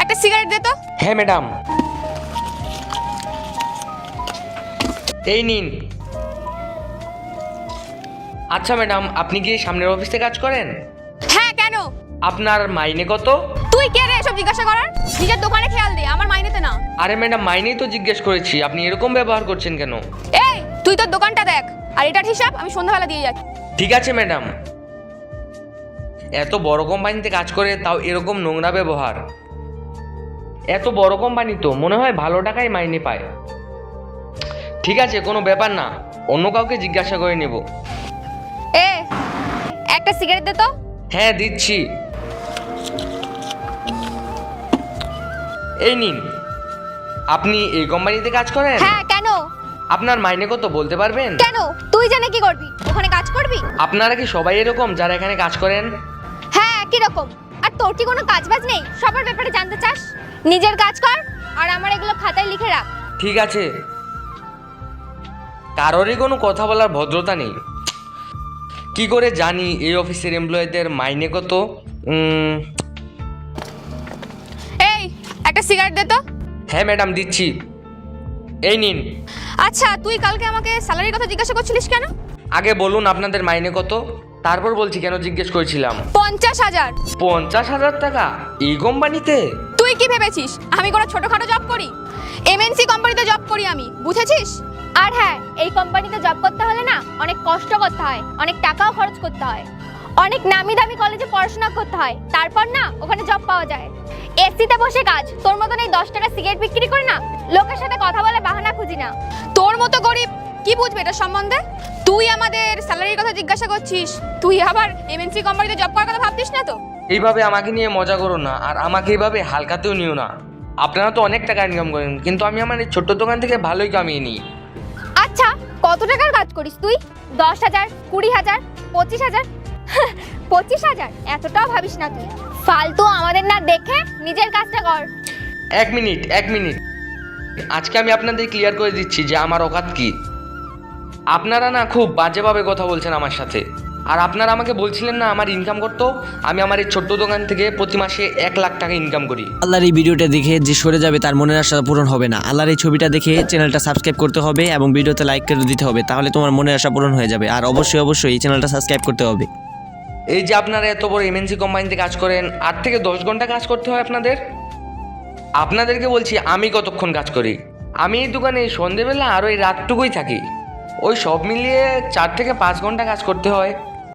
একটা সিগারেট দে তো। হ্যাঁ ম্যাডাম, এই নিন। আচ্ছা ম্যাডাম, আপনি কি সামনের অফিসে কাজ করেন? হ্যাঁ, কেন? আপনার মাইনে কত? তুই কে রে এসব জিজ্ঞাসা করার? নিজের দোকানে খেয়াল দে, আমার মাইনেতে না। আরে ম্যাডাম, মাইনেই তো জিজ্ঞেস করেছি, আপনি এরকম ব্যবহার করছেন কেন? এই তুই তোর দোকানটা দেখ, আর এটার হিসাব আমি সন্ধ্যাবেলা দিয়ে যাচ্ছি। ঠিক আছে ম্যাডাম। এত বড় কোম্পানিতে কাজ করে তাও এরকম নোংরা ব্যবহার। এত বড় কোম্পানি তো মনে হয় ভালো টাকায় মাইনে পায়। ঠিক আছে, কোনো ব্যাপার না, অন্য কাউকে জিজ্ঞাসা করে নেব। এ একটা সিগারেট দে তো। হ্যাঁ দিচ্ছি, এই নিন। আপনি এই কোম্পানিতে কাজ করেন? হ্যাঁ, কেন? আপনার মাইনে কত বলতে পারবেন? কেন তুই জানে কি করবি? ওখানে কাজ করবি? আপনারা কি সবাই এরকম যারা এখানে কাজ করেন? হ্যাঁ, কি রকম? আর তোর কি কোনো কাজ বাজ নেই? সবার ব্যাপারে জানতে চাস? নিজের কাজ কর, আর আমার এগুলো খাতায় লিখে রাখ। ঠিক আছে, কারোরই কোনো কথা বলার ভদ্রতা নেই। কি করে জানি এই অফিসের এমপ্লয়ীদের মাইনে কত? এই একটা সিগারেট দে তো। হ্যাঁ ম্যাডাম, দিচ্ছি, এই নিন। আচ্ছা, তুই কালকে আমাকে স্যালারির কথা জিজ্ঞাসা করছিলিস কেন? আগে বলুন আপনাদের মাইনে কত, তারপর বলছি কেন জিজ্ঞেস করেছিলাম। 50,000। 50,000 টাকা এই কোম্পানিতে? তুই কি ভেবেছিস আমি কোনো ছোটখাটো জব করি? এমএনসি কোম্পানিতে জব করি আমি, বুঝেছিস? আর হ্যাঁ, এই কোম্পানিতে জব করতে হলে না অনেক কষ্ট করতে হয়, অনেক টাকাও খরচ করতে হয়, অনেক নামি দামি কলেজে পড়াশোনা করতে হয়, তারপর না ওখানে জব পাওয়া যায়। এসিতে বসে কাজ, তোর মতন এই 10 টাকা সিগারেট বিক্রি করে না লোকের সাথে কথা বলে বাহানা খুঁজি না। তোর মতো গরিব কি বুঝবে এটা সম্বন্ধে? তুই আমাদের স্যালারির কথা জিজ্ঞাসা করছিস, তুই আবার এমএনসি কোম্পানিতে জব করার কথা ভাবতিস না তো? এইভাবে আমাকে নিয়ে মজা করো না, আর আমাকে এইভাবে হালকাতেও নিও না। আপনারা তো অনেক টাকা ইনকাম করেন, কিন্তু আমি আমার এই ছোট্ট দোকান থেকে ভালোই কামিয়ে নিই। আচ্ছা, কত টাকার কাজ করিস তুই? 10,000, 20,000, 25,000? 25,000 এতটাও ভাবিস না তুই। ফালতু আমাদের না দেখে নিজের কাজটা কর। এক মিনিট, আজকে আমি আপনাদের ক্লিয়ার করে দিচ্ছি যে আমার অকাত কি। আপনারা না খুব বাজেভাবে কথা বলছেন আমার সাথে। আর আপনারা আমাকে বলছিলেন না আমার ইনকাম করতো, আমি আমার এই ছোট্ট দোকান থেকে প্রতি মাসে 1 লাখ টাকা ইনকাম করি। আল্লাহর এই ভিডিওটা দেখে যে সরে যাবে তার মনের আশা পূরণ হবে না। আল্লাহর এই ছবিটা দেখে চ্যানেলটা সাবস্ক্রাইব করতে হবে এবং ভিডিওতে লাইক করে দিতে হবে, তাহলে তোমার মনের আশা পূরণ হয়ে যাবে। আর অবশ্যই এই চ্যানেলটা সাবস্ক্রাইব করতে হবে। এই যে আপনারা এত বড় এমএনসি কোম্পানিতে কাজ করেন, 8 থেকে 10 ঘন্টা কাজ করতে হয় আপনাদেরকে বলছি আমি কতক্ষণ কাজ করি। আমি এই দোকানে সন্ধেবেলা আর ওই রাতটুকুই থাকি, ওই সব মিলিয়ে 4 থেকে 5 ঘন্টা কাজ করতে হয়।